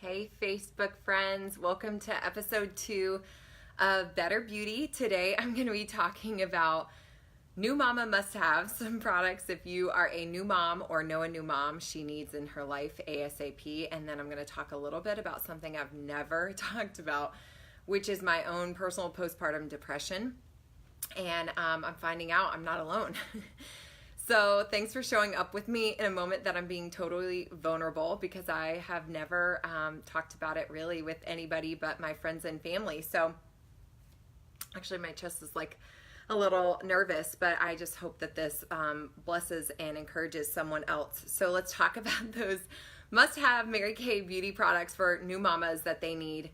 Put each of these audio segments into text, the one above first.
Hey Facebook friends, welcome to episode 2 of Better Beauty. Today I'm going to be talking about new mama must-have, some products if you are a new mom or know a new mom she needs in her life ASAP. And then I'm going to talk a little bit about something I've never talked about, which is my own personal postpartum depression. And I'm finding out I'm not alone. So thanks for showing up with me in a moment that I'm being totally vulnerable, because I have never talked about it really with anybody but my friends and family. So actually my chest is like a little nervous, but I just hope that this blesses and encourages someone else. So let's talk about those must-have Mary Kay beauty products for new mamas that they need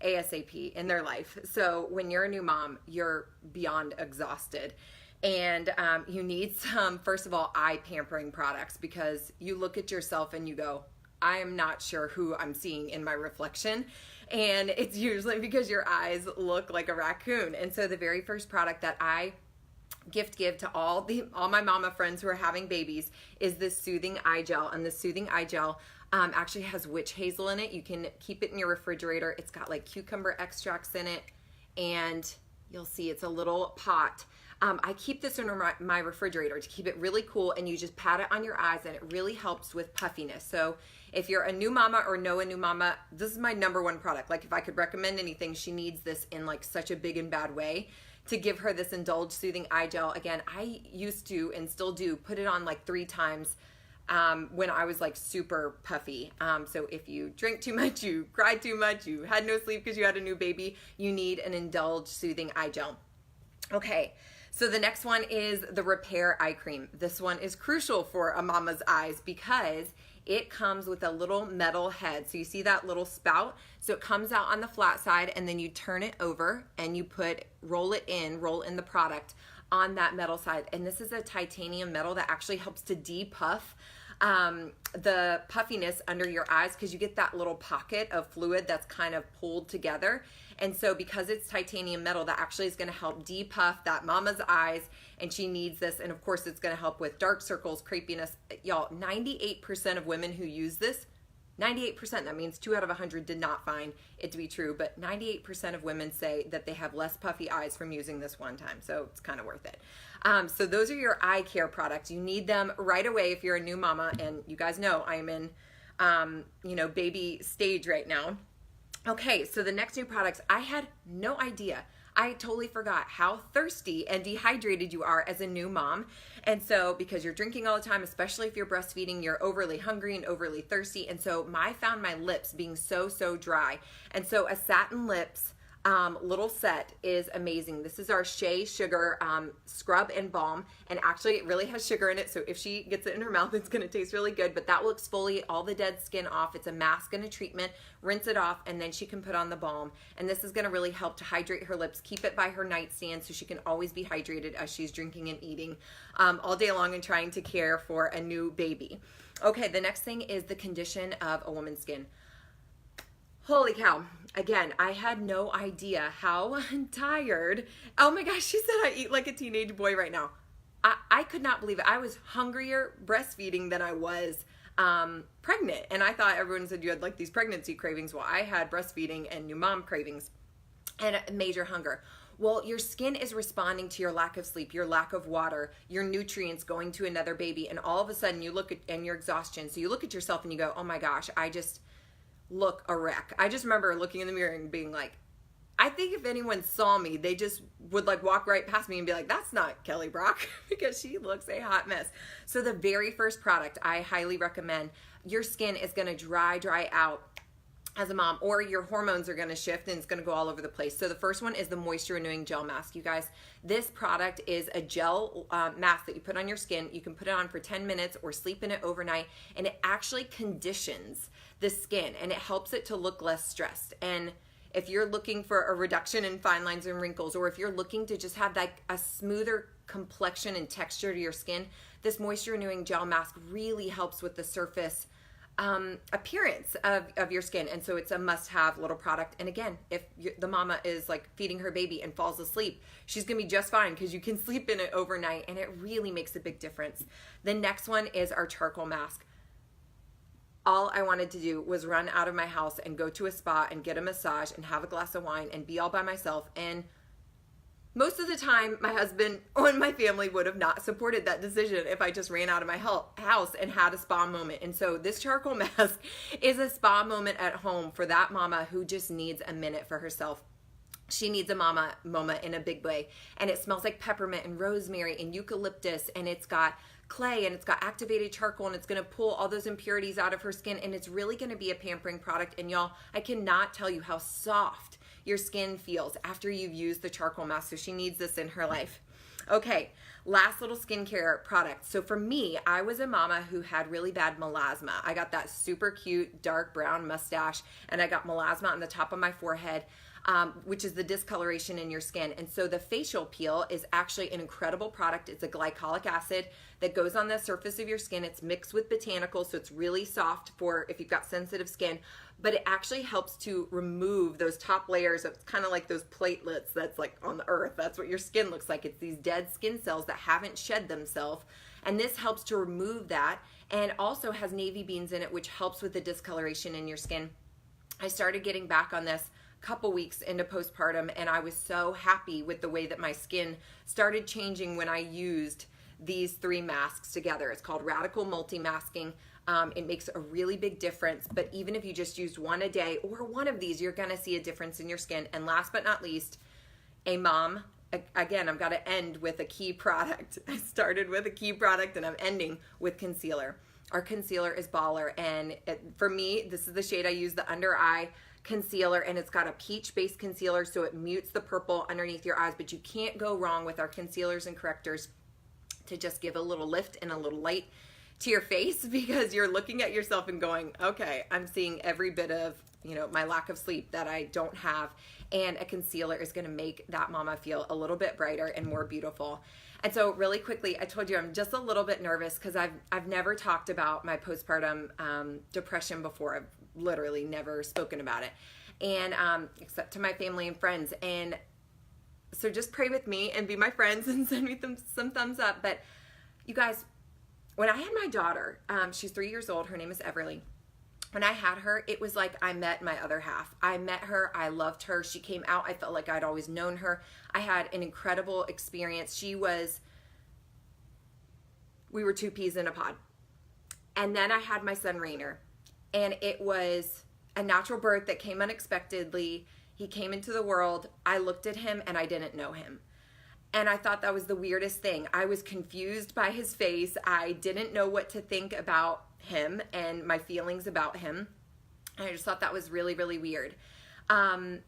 ASAP in their life. So when you're a new mom, you're beyond exhausted. And you need some, first of all, eye pampering products, because you look at yourself and you go, I am not sure who I'm seeing in my reflection. And it's usually because your eyes look like a raccoon. And so the very first product that I give to all my mama friends who are having babies is this soothing eye gel. And the soothing eye gel actually has witch hazel in it. You can keep it in your refrigerator. It's got like cucumber extracts in it, and you'll see it's a little pot. I keep this in my refrigerator to keep it really cool, and you just pat it on your eyes, and it really helps with puffiness. So if you're a new mama or know a new mama, this is my #1 product. Like, if I could recommend anything, she needs this in like such a big and bad way, to give her this Indulge Soothing Eye Gel. Again, I used to, and still do, put it on like 3 times when I was like super puffy. So if you drink too much, you cried too much, you had no sleep because you had a new baby, you need an Indulge Soothing Eye Gel. Okay, so the next one is the Repair Eye Cream. This one is crucial for a mama's eyes because it comes with a little metal head. So you see that little spout? So it comes out on the flat side, and then you turn it over and you roll in the product on that metal side. And this is a titanium metal that actually helps to depuff the puffiness under your eyes, because you get that little pocket of fluid that's kind of pulled together. And so because it's titanium metal, that actually is going to help depuff that mama's eyes, and she needs this. And of course it's going to help with dark circles, crepiness. Y'all, 98% of women who use this, 98%, that means 2 out of 100 did not find it to be true, but 98% of women say that they have less puffy eyes from using this one time. So it's kind of worth it. So those are your eye care products. You need them right away if you're a new mama, and you guys know I'm in, baby stage right now. Okay, so the next new products, I had no idea. I totally forgot how thirsty and dehydrated you are as a new mom. And so because you're drinking all the time, especially if you're breastfeeding, you're overly hungry and overly thirsty. And so I found my lips being so dry. And so a Satin Lips little set is amazing. This is our Shea sugar scrub and balm, and actually it really has sugar in it, so if she gets it in her mouth, it's going to taste really good. But that will exfoliate all the dead skin off. It's a mask and a treatment. Rinse it off, and then she can put on the balm, and this is going to really help to hydrate her lips, keep it by her nightstand so she can always be hydrated as she's drinking and eating all day long and trying to care for a new baby. Okay, the next thing is the condition of a woman's skin. Holy cow. Again, I had no idea how tired. Oh my gosh, she said I eat like a teenage boy right now. I could not believe it. I was hungrier breastfeeding than I was pregnant. And I thought everyone said you had like these pregnancy cravings. Well, I had breastfeeding and new mom cravings and major hunger. Well, your skin is responding to your lack of sleep, your lack of water, your nutrients going to another baby. And all of a sudden you look at, and your exhaustion. So you look at yourself and you go, oh my gosh, I just look a wreck. I just remember looking in the mirror and being like, I think if anyone saw me, they just would like walk right past me and be like, that's not Kelly Brock, because she looks a hot mess. So the very first product I highly recommend, your skin is going to dry out as a mom, or your hormones are going to shift and it's going to go all over the place. So the first one is the Moisture Renewing Gel Mask. You guys, this product is a gel mask that you put on your skin. You can put it on for 10 minutes or sleep in it overnight, and it actually conditions the skin, and it helps it to look less stressed. And if you're looking for a reduction in fine lines and wrinkles, or if you're looking to just have like a smoother complexion and texture to your skin, this Moisture Renewing Gel Mask really helps with the surface appearance of your skin. And so it's a must-have little product. And again, if the mama is like feeding her baby and falls asleep, she's gonna be just fine because you can sleep in it overnight, and it really makes a big difference. The next one is our charcoal mask. all I wanted to do was run out of my house and go to a spa and get a massage and have a glass of wine and be all by myself. And most of the time, my husband and my family would have not supported that decision if I just ran out of my house and had a spa moment. And so this charcoal mask is a spa moment at home for that mama who just needs a minute for herself. She needs a mama moment in a big way. And it smells like peppermint and rosemary and eucalyptus, and it's got clay and it's got activated charcoal, and it's going to pull all those impurities out of her skin, and it's really going to be a pampering product. And y'all, I cannot tell you how soft your skin feels after you've used the charcoal mask. So she needs this in her life. Okay, last little skincare product. So for me, I was a mama who had really bad melasma. I got that super cute dark brown mustache, and I got melasma on the top of my forehead, which is the discoloration in your skin. And so the facial peel is actually an incredible product. It's a glycolic acid that goes on the surface of your skin. It's mixed with botanicals, so it's really soft for if you've got sensitive skin, but it actually helps to remove those top layers of, kind of like those platelets that's like on the earth. That's what your skin looks like. It's these dead skin cells that haven't shed themselves. And this helps to remove that, and also has navy beans in it, which helps with the discoloration in your skin. I started getting back on this couple weeks into postpartum, and I was so happy with the way that my skin started changing when I used these 3 masks together. It's called Radical Multi-Masking. It makes a really big difference, but even if you just used one a day or one of these, you're gonna see a difference in your skin. And last but not least, a mom, again, I've got to end with a key product. I started with a key product and I'm ending with concealer. Our concealer is baller, and for me, this is the shade I use, the under eye concealer, and it's got a peach-based concealer, so it mutes the purple underneath your eyes, but you can't go wrong with our concealers and correctors to just give a little lift and a little light to your face, because you're looking at yourself and going, okay, I'm seeing every bit of, my lack of sleep that I don't have, and a concealer is going to make that mama feel a little bit brighter and more beautiful. And so really quickly, I told you I'm just a little bit nervous because I've never talked about my postpartum depression before. I've literally never spoken about it, and except to my family and friends. And so just pray with me and be my friends and send me some thumbs up. But you guys, when I had my daughter, she's 3 years old. Her name is Everly. When I had her, it was like I met my other half. I met her. I loved her. She came out. I felt like I'd always known her. I had an incredible experience. We were 2 peas in a pod. And then I had my son, Rainer. And it was a natural birth that came unexpectedly. He came into the world. I looked at him and I didn't know him. And I thought that was the weirdest thing. I was confused by his face. I didn't know what to think about him and my feelings about him. And I just thought that was really, really weird. And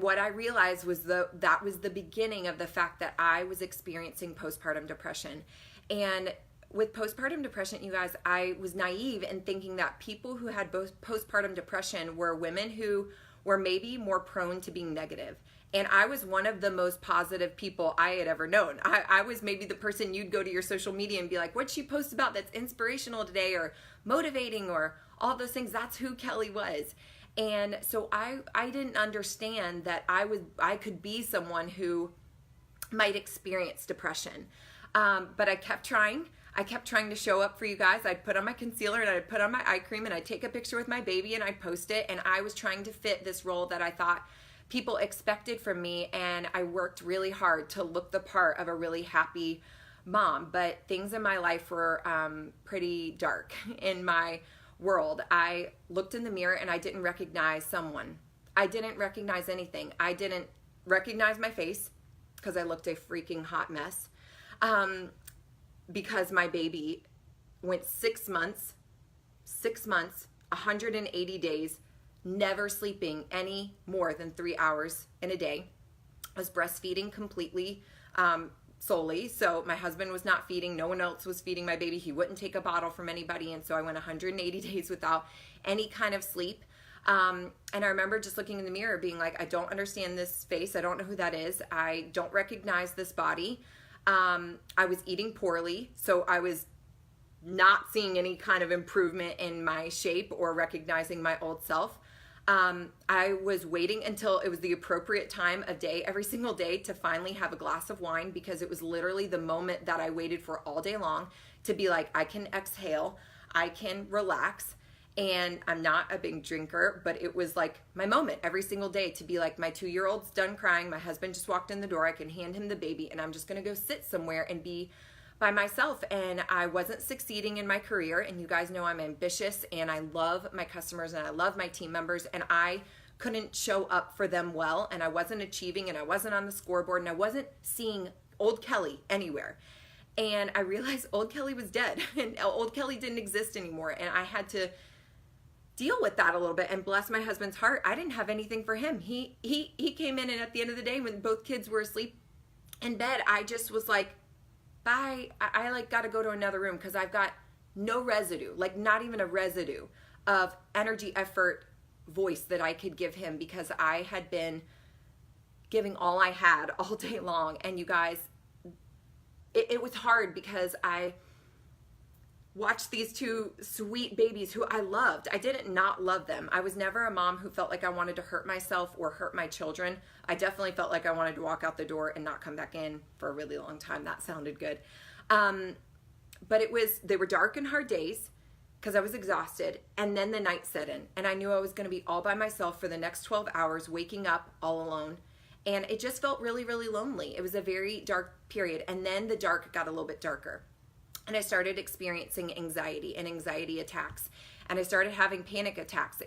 what I realized was that was the beginning of the fact that I was experiencing postpartum depression. And with postpartum depression, you guys, I was naive in thinking that people who had postpartum depression were women who were maybe more prone to being negative. And I was one of the most positive people I had ever known. I was maybe the person you'd go to your social media and be like, what'd she post about that's inspirational today or motivating or all those things? That's who Kelly was. And so I didn't understand that I could be someone who might experience depression. But I kept trying. I kept trying to show up for you guys. I'd put on my concealer and I'd put on my eye cream and I'd take a picture with my baby and I'd post it. And I was trying to fit this role that I thought people expected from me. And I worked really hard to look the part of a really happy mom. But things in my life were pretty dark in my world. I looked in the mirror and I didn't recognize someone. I didn't recognize anything. I didn't recognize my face because I looked a freaking hot mess. Because my baby went 6 months, 180 days, never sleeping any more than 3 hours in a day. I was breastfeeding completely, solely. So my husband was not feeding. No one else was feeding my baby. He wouldn't take a bottle from anybody. And so I went 180 days without any kind of sleep. And I remember just looking in the mirror being like, I don't understand this face. I don't know who that is. I don't recognize this body. I was eating poorly, so I was not seeing any kind of improvement in my shape or recognizing my old self. I was waiting until it was the appropriate time of day every single day to finally have a glass of wine, because it was literally the moment that I waited for all day long to be like, I can exhale, I can relax. And I'm not a big drinker, but it was like my moment every single day to be like, my 2-year-old's done crying. My husband just walked in the door. I can hand him the baby and I'm just going to go sit somewhere and be by myself. And I wasn't succeeding in my career. And you guys know I'm ambitious and I love my customers and I love my team members. And I couldn't show up for them well. And I wasn't achieving and I wasn't on the scoreboard and I wasn't seeing old Kelly anywhere. And I realized old Kelly was dead and old Kelly didn't exist anymore. And I had to deal with that a little bit. And bless my husband's heart, I didn't have anything for him. He came in, and at the end of the day, when both kids were asleep in bed, I just was like, bye. I like got to go to another room because I've got no residue, like not even a residue of energy, effort, voice that I could give him, because I had been giving all I had all day long. And you guys, it was hard because I watched these two sweet babies who I loved. I didn't not love them. I was never a mom who felt like I wanted to hurt myself or hurt my children. I definitely felt like I wanted to walk out the door and not come back in for a really long time. That sounded good. But they were dark and hard days because I was exhausted. And then the night set in and I knew I was going to be all by myself for the next 12 hours, waking up all alone. And it just felt really, really lonely. It was a very dark period. And then the dark got a little bit darker. And I started experiencing anxiety and anxiety attacks. And I started having panic attacks.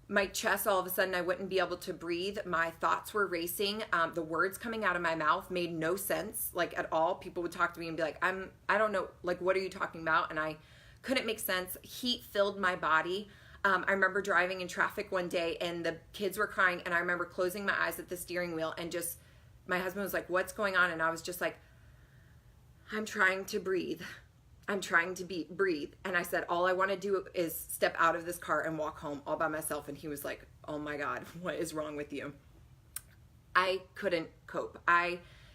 My chest, all of a sudden, I wouldn't be able to breathe. My thoughts were racing. The words coming out of my mouth made no sense, like at all. People would talk to me and be like, I don't know, like, what are you talking about? And I couldn't make sense. Heat filled my body. I remember driving in traffic one day and the kids were crying. And I remember closing my eyes at the steering wheel and just, my husband was like, what's going on? And I was just like, I'm trying to breathe. I'm trying to breathe. And I said, all I want to do is step out of this car and walk home all by myself. And he was like, oh my God, what is wrong with you? I couldn't cope.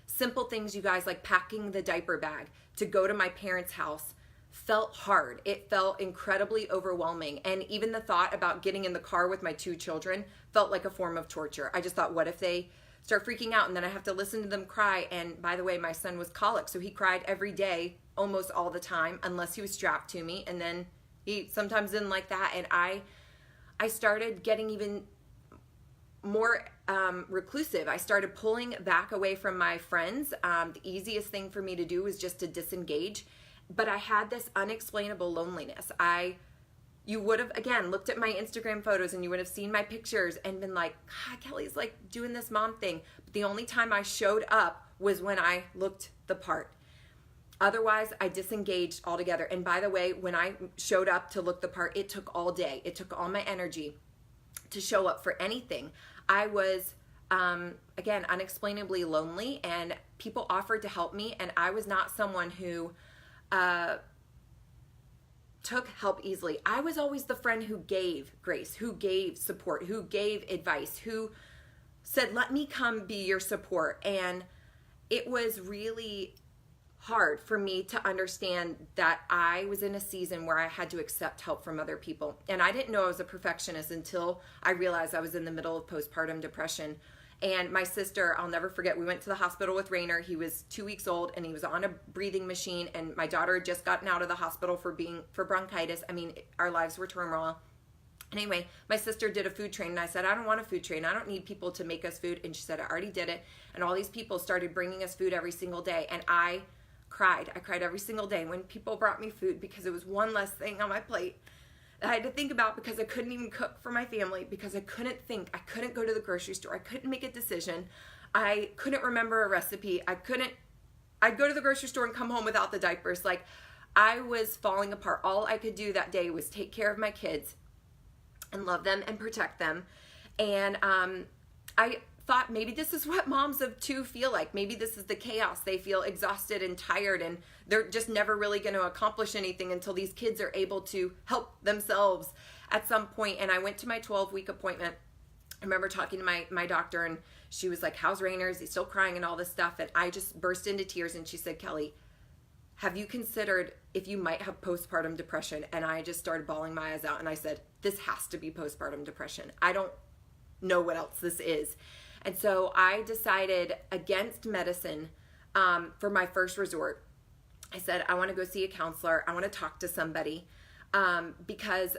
Simple things, you guys, like packing the diaper bag to go to my parents' house felt hard. It felt incredibly overwhelming. And even the thought about getting in the car with my 2 children felt like a form of torture. I just thought, what if they start freaking out and then I have to listen to them cry? And by the way, my son was colic, so he cried every day, almost all the time, unless he was strapped to me. And then he sometimes didn't like that. And I started getting even more reclusive. I started pulling back away from my friends. The easiest thing for me to do was just to disengage. But I had this unexplainable loneliness. You would have, again, looked at my Instagram photos and you would have seen my pictures and been like, God, Kelly's like doing this mom thing. But the only time I showed up was when I looked the part. Otherwise, I disengaged altogether. And by the way, when I showed up to look the part, it took all day. It took all my energy to show up for anything. I was, again, unexplainably lonely, and people offered to help me. And I was not someone who took help easily. I was always the friend who gave grace, who gave support, who gave advice, who said, let me come be your support. And it was really hard for me to understand that I was in a season where I had to accept help from other people. And I didn't know I was a perfectionist until I realized I was in the middle of postpartum depression. And my sister, I'll never forget, we went to the hospital with Rainer. He was 2 weeks old and he was on a breathing machine, and my daughter had just gotten out of the hospital for bronchitis. I mean, our lives were turmoil. Anyway, my sister did a food train and I said, I don't want a food train. I don't need people to make us food. And she said, I already did it. And all these people started bringing us food every single day. And I cried. I cried every single day when people brought me food, because it was one less thing on my plate that I had to think about, because I couldn't even cook for my family, because I couldn't think. I couldn't go to the grocery store. I couldn't make a decision. I couldn't remember a recipe. I'd go to the grocery store and come home without the diapers. Like, I was falling apart. All I could do that day was take care of my kids and love them and protect them. And I thought, maybe this is what moms of 2 feel like. Maybe this is the chaos. They feel exhausted and tired, and they're just never really going to accomplish anything until these kids are able to help themselves at some point. And I went to my 12-week appointment. I remember talking to my doctor, and she was like, how's Rainer? Is he still crying and all this stuff? And I just burst into tears, and she said, Kelly, have you considered if you might have postpartum depression? And I just started bawling my eyes out, and I said, this has to be postpartum depression. I don't know what else this is. And so I decided against medicine for my first resort. I said, I want to go see a counselor. I want to talk to somebody, because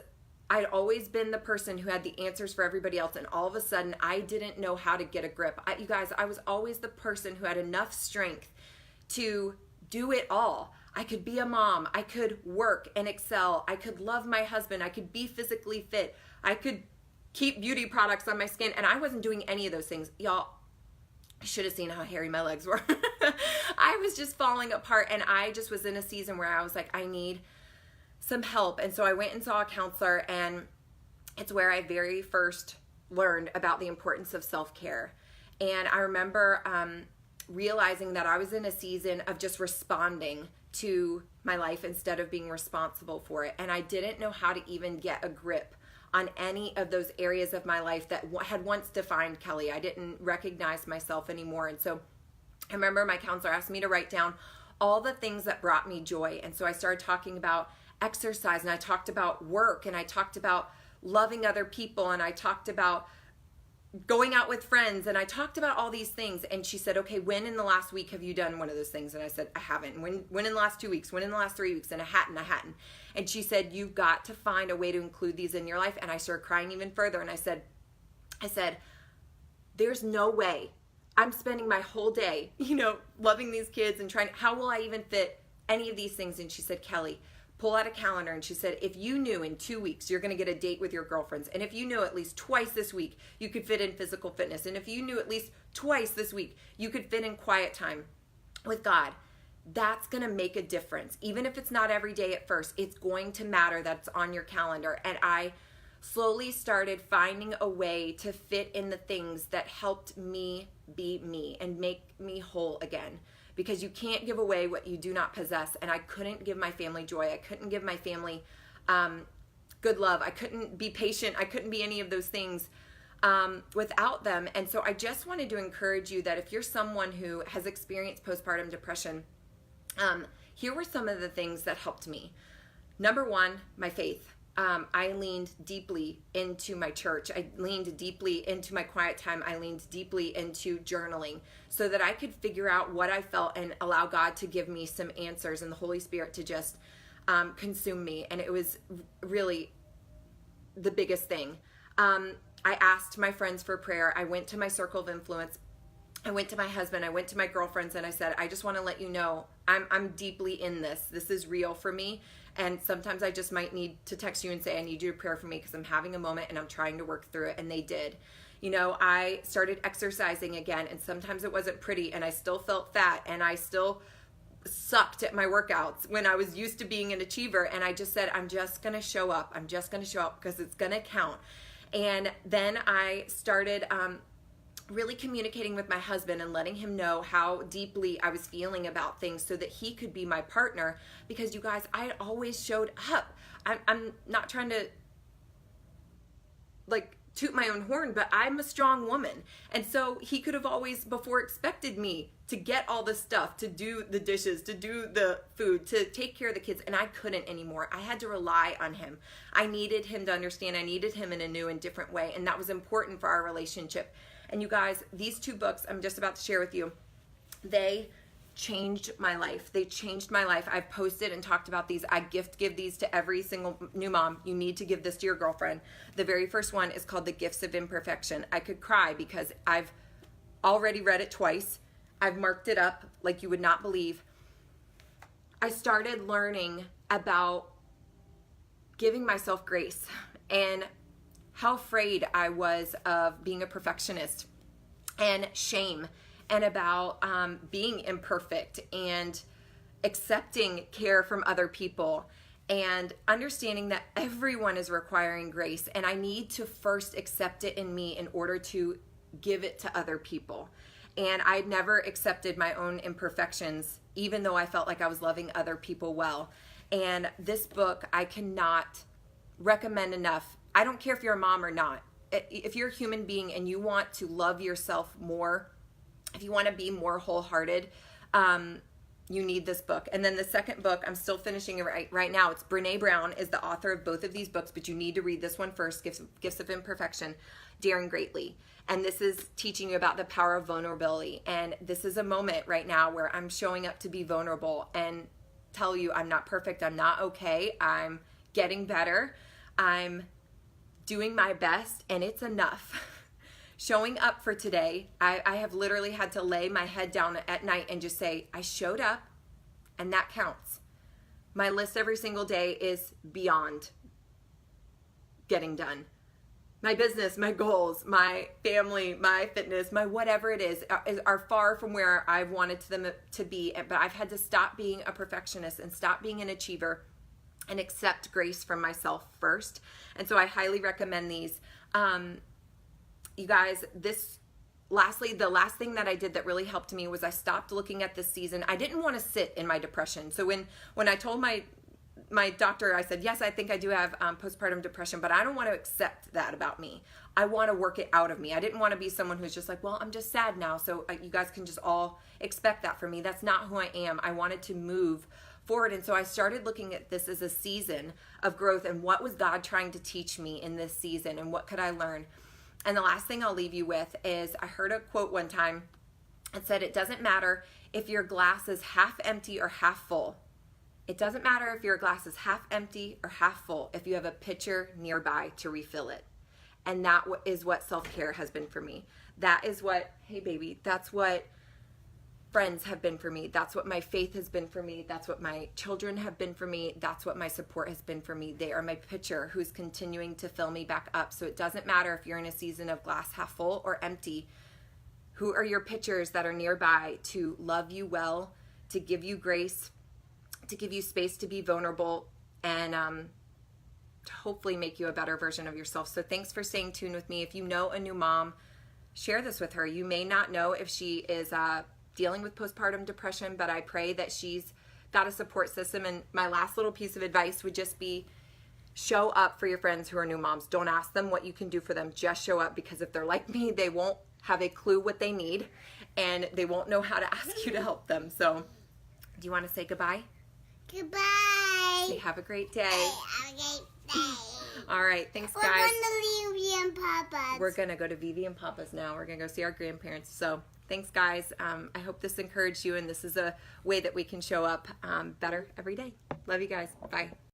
I'd always been the person who had the answers for everybody else, and all of a sudden I didn't know how to get a grip. You guys, I was always the person who had enough strength to do it all. I could be a mom, I could work and excel, I could love my husband, I could be physically fit, I could keep beauty products on my skin, and I wasn't doing any of those things. Y'all, I should have seen how hairy my legs were. I was just falling apart, and I just was in a season where I was like, I need some help. And so I went and saw a counselor, and it's where I very first learned about the importance of self-care. And I remember realizing that I was in a season of just responding to my life instead of being responsible for it. And I didn't know how to even get a grip on any of those areas of my life that had once defined Kelly. I didn't recognize myself anymore. And so I remember my counselor asked me to write down all the things that brought me joy. And so I started talking about exercise, and I talked about work, and I talked about loving other people, and I talked about going out with friends, and I talked about all these things. And she said, okay, when in the last week have you done one of those things? And I said, I haven't. When in the last 2 weeks? When in the last 3 weeks? And I hadn't. And she said, you've got to find a way to include these in your life. And I started crying even further. And I said, there's no way I'm spending my whole day, loving these kids and how will I even fit any of these things? And she said, Kelly, pull out a calendar. And she said, if you knew in 2 weeks you're going to get a date with your girlfriends, and if you knew at least twice this week you could fit in physical fitness, and if you knew at least twice this week you could fit in quiet time with God, that's going to make a difference. Even if it's not every day at first, it's going to matter that it's on your calendar. And I slowly started finding a way to fit in the things that helped me be me and make me whole again. Because you can't give away what you do not possess. And I couldn't give my family joy. I couldn't give my family good love. I couldn't be patient. I couldn't be any of those things without them. And so I just wanted to encourage you that if you're someone who has experienced postpartum depression, here were some of the things that helped me. Number one, my faith. I leaned deeply into my church. I leaned deeply into my quiet time. I leaned deeply into journaling so that I could figure out what I felt and allow God to give me some answers and the Holy Spirit to just consume me. And it was really the biggest thing. I asked my friends for prayer. I went to my circle of influence. I went to my husband, I went to my girlfriends, and I said, I just want to let you know I'm deeply in this. This is real for me. And sometimes I just might need to text you and say, I need you to pray for me because I'm having a moment and I'm trying to work through it. And they did. I started exercising again, and sometimes it wasn't pretty, and I still felt fat, and I still sucked at my workouts when I was used to being an achiever. And I just said, I'm just going to show up. I'm just going to show up because it's going to count. And then I started really communicating with my husband and letting him know how deeply I was feeling about things so that he could be my partner. Because you guys, I always showed up. I'm not trying to toot my own horn, but I'm a strong woman. And so he could have always before expected me to get all the stuff, to do the dishes, to do the food, to take care of the kids. And I couldn't anymore. I had to rely on him. I needed him to understand. I needed him in a new and different way. And that was important for our relationship. And you guys, these 2 books I'm just about to share with you, they changed my life. They changed my life. I've posted and talked about these. I give these to every single new mom. You need to give this to your girlfriend. The very first one is called The Gifts of Imperfection. I could cry because I've already read it twice. I've marked it up like you would not believe. I started learning about giving myself grace and how afraid I was of being a perfectionist, and shame, and about being imperfect, and accepting care from other people, and understanding that everyone is requiring grace, and I need to first accept it in me in order to give it to other people. And I'd never accepted my own imperfections, even though I felt like I was loving other people well. And this book I cannot recommend enough. I don't care if you're a mom or not. If you're a human being and you want to love yourself more, if you want to be more wholehearted, you need this book. And then the second book, I'm still finishing it right now. It's Brene Brown is the author of both of these books, but you need to read this one first, Gifts of Imperfection, Daring Greatly. And this is teaching you about the power of vulnerability. And this is a moment right now where I'm showing up to be vulnerable and tell you I'm not perfect. I'm not okay. I'm getting better. I'm doing my best, and it's enough. Showing up for today, I have literally had to lay my head down at night and just say, I showed up, and that counts. My list every single day is beyond getting done. My business, my goals, my family, my fitness, my whatever it is are far from where I've wanted them to be. But I've had to stop being a perfectionist and stop being an achiever and accept grace from myself first. And so I highly recommend these. You guys, lastly, the last thing that I did that really helped me was I stopped looking at this season. I didn't want to sit in my depression. So when I told my doctor, I said, yes, I think I do have postpartum depression, but I don't want to accept that about me. I want to work it out of me. I didn't want to be someone who's just like, well, I'm just sad now, so you guys can just all expect that from me. That's not who I am. I wanted to move forward. And so I started looking at this as a season of growth, and what was God trying to teach me in this season, and what could I learn? And the last thing I'll leave you with is I heard a quote one time. It said, it doesn't matter if your glass is half empty or half full. It doesn't matter if your glass is half empty or half full if you have a pitcher nearby to refill it. And that is what self-care has been for me. That is what, hey baby, that's what friends have been for me. That's what my faith has been for me. That's what my children have been for me. That's what my support has been for me. They are my pitcher who's continuing to fill me back up. So it doesn't matter if you're in a season of glass half full or empty. Who are your pitchers that are nearby to love you well, to give you grace, to give you space to be vulnerable, and to hopefully make you a better version of yourself. So thanks for staying tuned with me. If you know a new mom, share this with her. You may not know if she is dealing with postpartum depression, but I pray that she's got a support system. And my last little piece of advice would just be show up for your friends who are new moms. Don't ask them what you can do for them. Just show up, because if they're like me, they won't have a clue what they need, and they won't know how to ask you to help them. So do you want to say goodbye? Goodbye. Say have a great day. Have a great day. All right. Thanks, guys. We're going to Vivi and Papa's. We're going to go to Vivi and Papa's now. We're going to go see our grandparents. So thanks, guys. I hope this encouraged you, and this is a way that we can show up better every day. Love you guys. Bye.